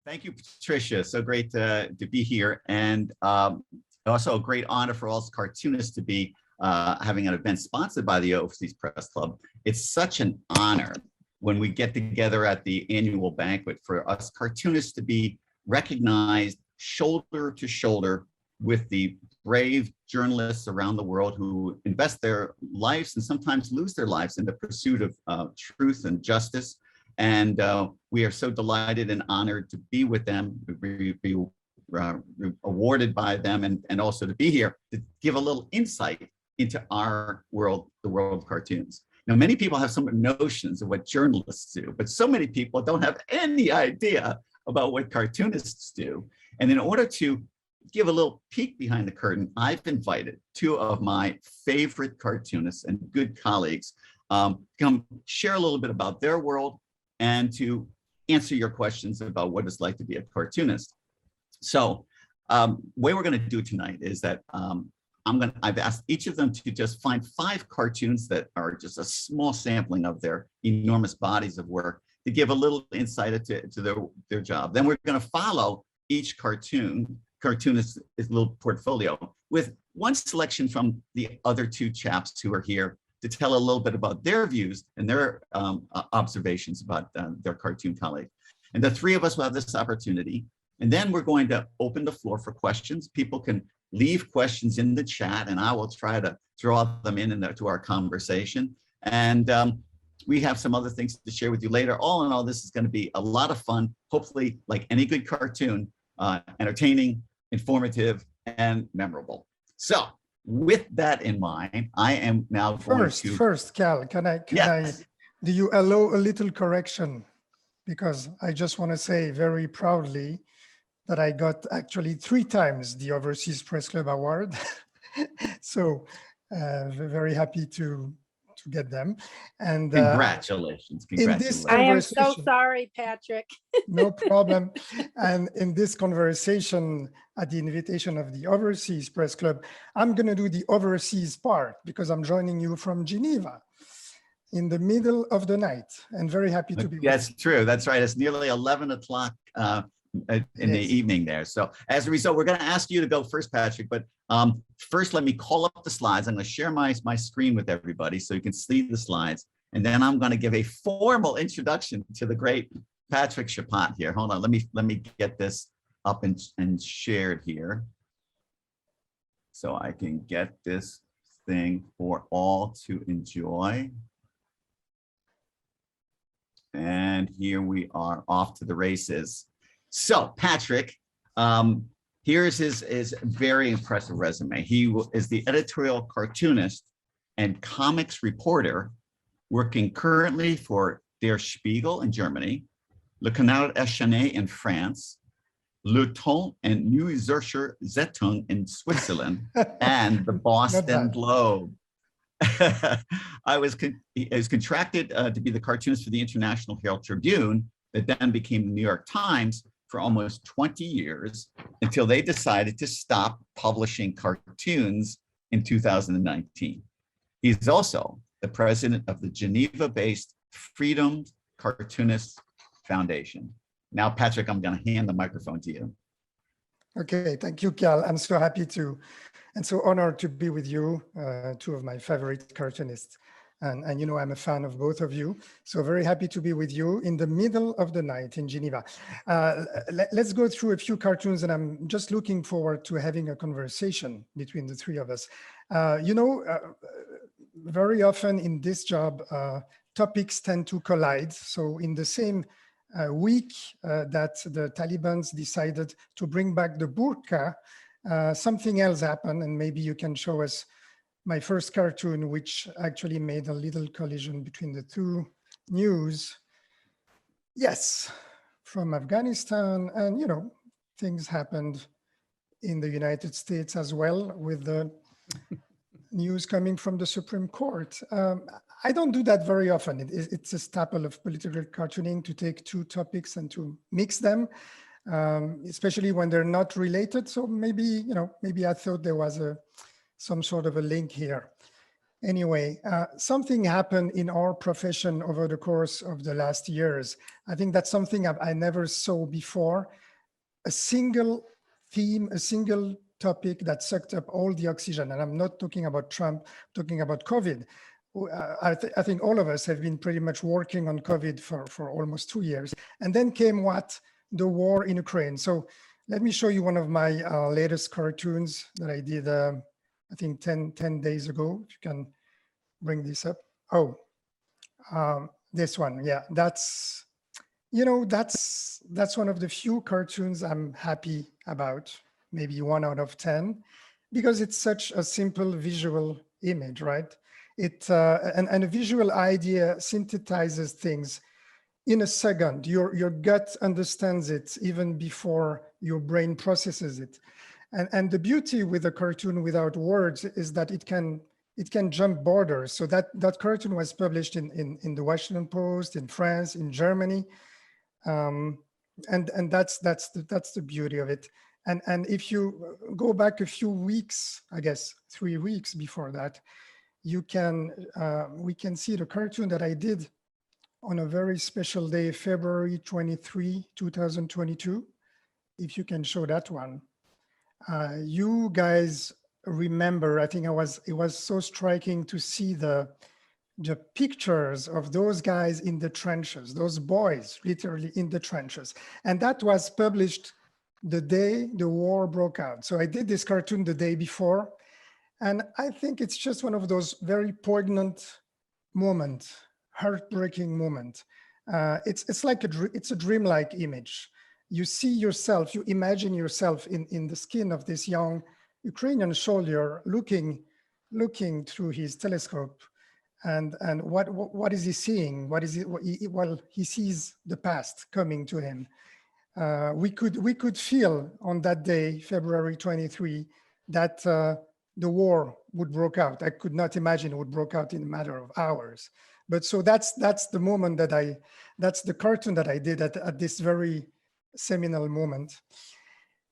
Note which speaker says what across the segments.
Speaker 1: Thank you, Patricia. So great to be here. And also a great honor for all cartoonists to be having an event sponsored by the OPC Press Club. It's such an honor when we get together at the annual banquet for us cartoonists to be recognized shoulder to shoulder with the brave journalists around the world who invest their lives and sometimes lose their lives in the pursuit of truth and justice. And we are so delighted and honored to be with them, be awarded by them, and also to be here to give a little insight into our world, the world of cartoons. Now, many people have some notions of what journalists do, but so many people don't have any idea about what cartoonists do. And in order to give a little peek behind the curtain, I've invited two of my favorite cartoonists and good colleagues come share a little bit about their world and to answer your questions about what it's like to be a cartoonist. So way we're going to do tonight is that I've asked each of them to just find 5 cartoons that are just a small sampling of their enormous bodies of work to give a little insight to their job. Then we're going to follow each cartoonist's little portfolio with one selection from the other 2 chaps who are here to tell a little bit about their views and their observations about their cartoon colleague. And the 3 of us will have this opportunity. And then we're going to open the floor for questions. People can leave questions in the chat and I will try to throw them into our conversation. And we have some other things to share with you later. All in all, this is going to be a lot of fun. Hopefully, like any good cartoon, entertaining, informative, and memorable. So with that in mind, I am now going to...
Speaker 2: First, Cal, can I, do you allow a little correction? Because I just want to say very proudly that I got actually 3 times the Overseas Press Club Award. So very happy to get them. And
Speaker 1: congratulations.
Speaker 3: I am so sorry, Patrick.
Speaker 2: No problem. And in this conversation, at the invitation of the Overseas Press Club, I'm going to do the overseas part because I'm joining you from Geneva in the middle of the night, and very happy to be with you.
Speaker 1: That's true. That's right. It's nearly 11 o'clock in the evening there. So as a result, we're going to ask you to go first, Patrick. But first, let me call up the slides. I'm going to share my screen with everybody so you can see the slides. And then I'm going to give a formal introduction to the great Patrick Chappatte here. Hold on. Let me get this up and shared here so I can get this thing for all to enjoy. And here we are off to the races. So Patrick, here's his very impressive resume. He is the editorial cartoonist and comics reporter working currently for Der Spiegel in Germany, Le Canard Enchaîné in France, Le Temps and Neue Zürcher Zeitung in Switzerland, and the Boston Globe. I was contracted to be the cartoonist for the International Herald Tribune that then became the New York Times for almost 20 years until they decided to stop publishing cartoons in 2019. He's also the president of the Geneva-based Freedom Cartoonists Foundation. Now, Patrick, I'm going to hand the microphone to you.
Speaker 2: Okay, thank you, Cal. I'm so happy to, and so honored to be with you, 2 of my favorite cartoonists. And you know, I'm a fan of both of you. So very happy to be with you in the middle of the night in Geneva. Let's go through a few cartoons, and I'm just looking forward to having a conversation between the 3 of us. You know, very often in this job, topics tend to collide. So in the same week that the Taliban decided to bring back the burqa, something else happened, and maybe you can show us my first cartoon, which actually made a little collision between the 2 news. Yes, from Afghanistan, and you know, things happened in the United States as well with the news coming from the Supreme Court. I don't do that very often. It's a staple of political cartooning to take 2 topics and to mix them, especially when they're not related. So maybe, you know, maybe I thought there was some sort of a link here. Anyway, something happened in our profession over the course of the last years. I think that's something I never saw before. A single theme, a single topic that sucked up all the oxygen. And I'm not talking about Trump, I'm talking about COVID. I think all of us have been pretty much working on COVID for almost 2 years. And then came what? The war in Ukraine. So let me show you one of my latest cartoons that I did, I think 10 days ago. If you can bring this up. Oh, this one. Yeah, that's, you know, that's one of the few cartoons I'm happy about, maybe 1 out of 10, because it's such a simple visual image, right? And a visual idea synthesizes things in a second. Your gut understands it even before your brain processes it. And the beauty with a cartoon without words is that it can jump borders. So that cartoon was published in the Washington Post, in France, in Germany. And that's the beauty of it. And if you go back a few weeks, I guess 3 weeks before that, we can see the cartoon that I did on a very special day, February 23, 2022. If you can show that one. You guys remember, I think it was so striking to see the pictures of those guys in the trenches, those boys literally in the trenches. And that was published the day the war broke out. So I did this cartoon the day before. And I think it's just one of those very poignant moment, heartbreaking moment. It's like it's a dreamlike image. You see yourself, you imagine yourself in the skin of this young Ukrainian soldier looking through his telescope. And what is he seeing? Well, he sees the past coming to him. We could feel on that day, February 23, that the war would break out. I could not imagine it would break out in a matter of hours. But so that's the moment that's the cartoon that I did at this very seminal moment.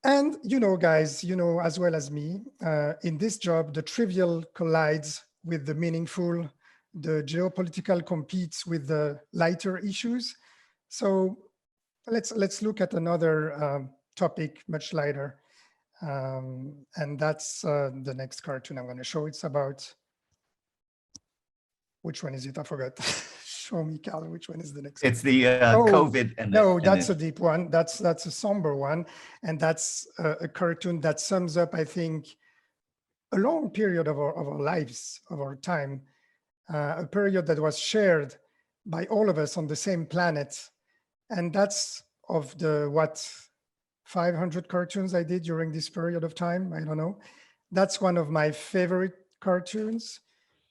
Speaker 2: And you know, guys, you know as well as me, in this job, the trivial collides with the meaningful, the geopolitical competes with the lighter issues. So let's look at another topic, much lighter. And that's the next cartoon I'm going to show. It's about, which one is it? I forgot. Show me, KAL, which one is the next?
Speaker 1: It's the COVID. And
Speaker 2: no, that's a deep one. That's a somber one. And that's a cartoon that sums up, I think, a long period of our lives, of our time, a period that was shared by all of us on the same planet. And that's of the, 500 cartoons I did during this period of time. I don't know. That's one of my favorite cartoons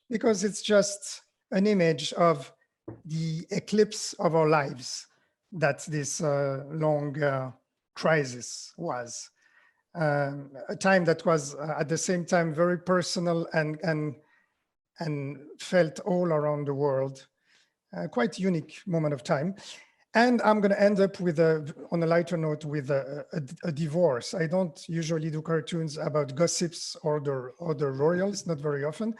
Speaker 2: because it's just an image of the eclipse of our lives that this long crisis was. A time that was at the same time very personal and felt all around the world. Quite unique moment of time. And I'm going to end up with on a lighter note with a divorce. I don't usually do cartoons about gossips or the royals, not very often.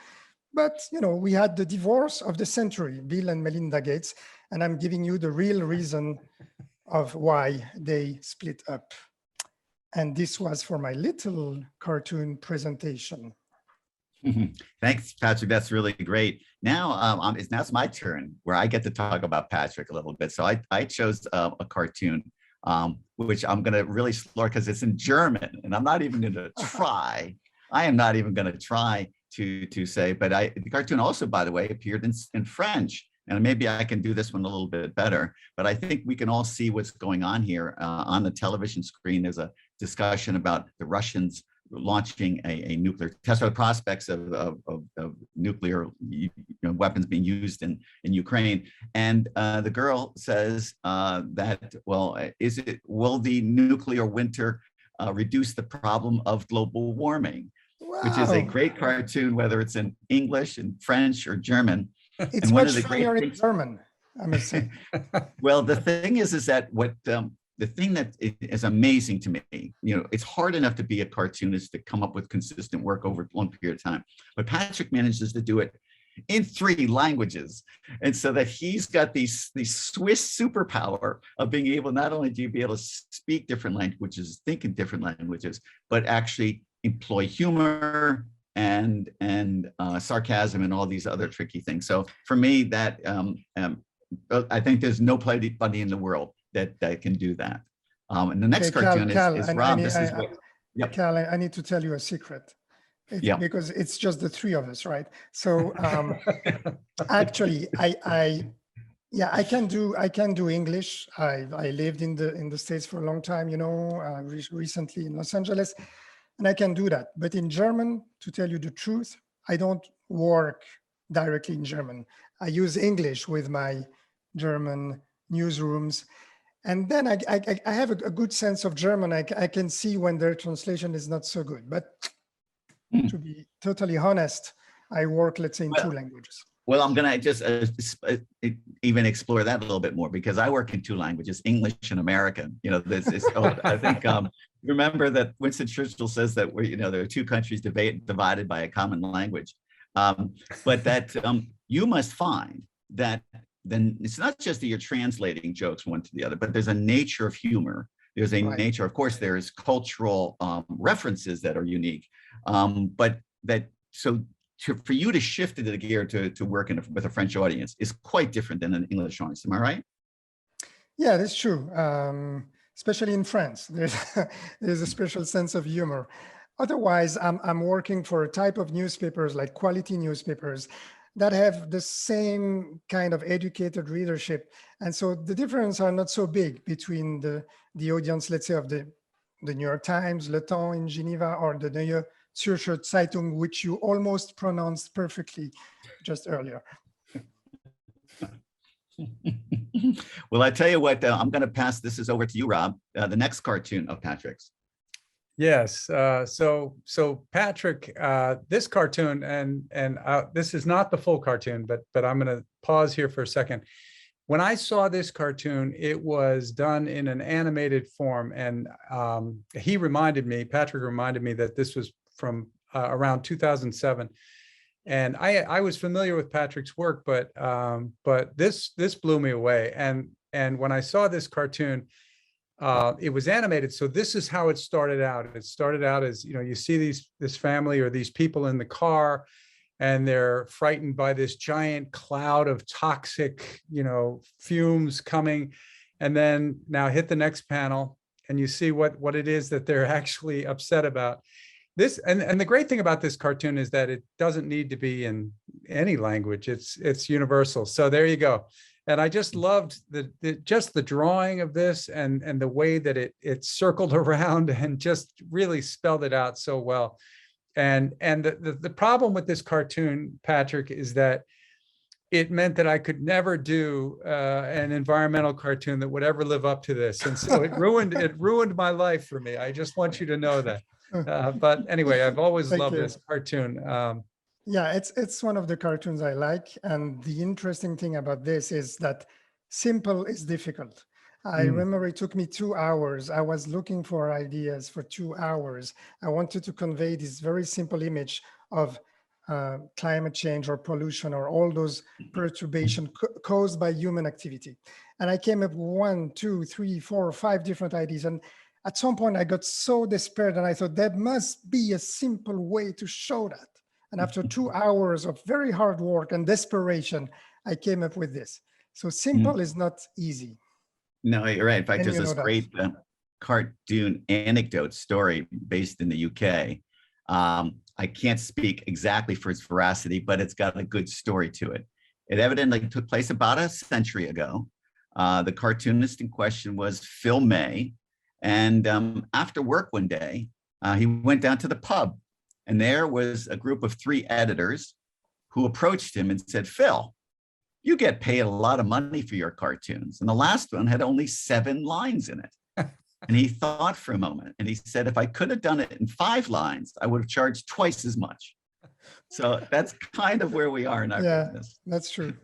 Speaker 2: But you know, we had the divorce of the century, Bill and Melinda Gates, and I'm giving you the real reason of why they split up. And this was for my little cartoon presentation.
Speaker 1: Thanks, Patrick. That's really great. Now it's my turn where I get to talk about Patrick a little bit. So I chose a cartoon, which I'm going to really slur because it's in German, and I'm not even going to try. I am not even going to try to say, but the cartoon also, by the way, appeared in French. And maybe I can do this one a little bit better, but I think we can all see what's going on here on the television screen. There's a discussion about the Russians launching a nuclear test, or the prospects of nuclear weapons being used in Ukraine. And the girl says that, well, will the nuclear winter reduce the problem of global warming? Wow. Which is a great cartoon, whether it's in English, in French, or German.
Speaker 2: It's much funnier in German, I must say.
Speaker 1: Well, the thing is that what the thing that is amazing to me, it's hard enough to be a cartoonist to come up with consistent work over a long period of time, but Patrick manages to do it in 3 languages. And so that he's got these Swiss superpower of being able, not only to be able to speak different languages, think in different languages, but actually employ humor and sarcasm and all these other tricky things. So for me, that I think there's nobody in the world that can do that. And the next cartoon is Rob. Yep.
Speaker 2: Cal, I need to tell you a secret. Because it's just the 3 of us, right? So actually, I can do English. I lived in the States for a long time, you know, recently in Los Angeles, and I can do that. But in German, to tell you the truth, I don't work directly in German. I use English with my German newsrooms. And then I have a good sense of German. I can see when their translation is not so good. But to be totally honest, I work, let's say, in 2 languages.
Speaker 1: Well, I'm going to just even explore that a little bit more, because I work in 2 languages, English and American. You know, this is, I think, remember that Winston Churchill says that there are 2 countries divided by a common language. But that you must find that then it's not just that you're translating jokes one to the other, but there's a nature of humor. There's a nature, of course, there's cultural references that are unique. But that, so for you to shift into the gear to work with a French audience is quite different than an English audience. Am I right?
Speaker 2: Yeah, that's true. Especially in France, there's a special sense of humor. Otherwise, I'm working for a type of newspapers, like quality newspapers, that have the same kind of educated readership. And so the difference are not so big between the audience, let's say, of the New York Times, Le Temps in Geneva, or the Neue Zürcher Zeitung, which you almost pronounced perfectly just earlier.
Speaker 1: Well, I tell you what, I'm going to pass this over to you, Rob, the next cartoon of Patrick's.
Speaker 4: Yes. So Patrick, this cartoon, and this is not the full cartoon, but I'm going to pause here for a second. When I saw this cartoon, it was done in an animated form, and Patrick reminded me that this was from around 2007. And I was familiar with Patrick's work, but this blew me away. And when I saw this cartoon, it was animated. So this is how it started out. It started out as, you see this family or these people in the car, and they're frightened by this giant cloud of toxic, fumes coming. And then now hit the next panel, and you see what it is that they're actually upset about. This, and the great thing about this cartoon is that it doesn't need to be in any language. It's universal. So there you go. And I just loved the drawing of this and the way that it circled around and just really spelled it out so well. And the problem with this cartoon, Patrick, is that it meant that I could never do an environmental cartoon that would ever live up to this. And so it ruined my life for me. I just want you to know that. But anyway, I've always loved this cartoon.
Speaker 2: Yeah, it's one of the cartoons I like. And the interesting thing about this is that simple is difficult. I remember it took me 2 hours. I was looking for ideas for 2 hours. I wanted to convey this very simple image of climate change or pollution or all those perturbations caused by human activity. And I came up with 1, 2, 3, 4, 5 different ideas. And at some point I got so despaired, and I thought there must be a simple way to show that. And after 2 hours of very hard work and desperation, I came up with this. So simple is not easy.
Speaker 1: No, you're right. In fact, there's this great cartoon anecdote story based in the UK. I can't speak exactly for its veracity, but it's got a good story to it. It evidently took place about a century ago. The cartoonist in question was Phil May. And after work one day, he went down to the pub, and there was a group of 3 editors who approached him and said, "Phil, you get paid a lot of money for your cartoons. And the last one had only 7 lines in it." And he thought for a moment, and he said, "If I could have done it in 5 lines, I would have charged twice as much." So that's kind of where we are in our business.
Speaker 2: That's true.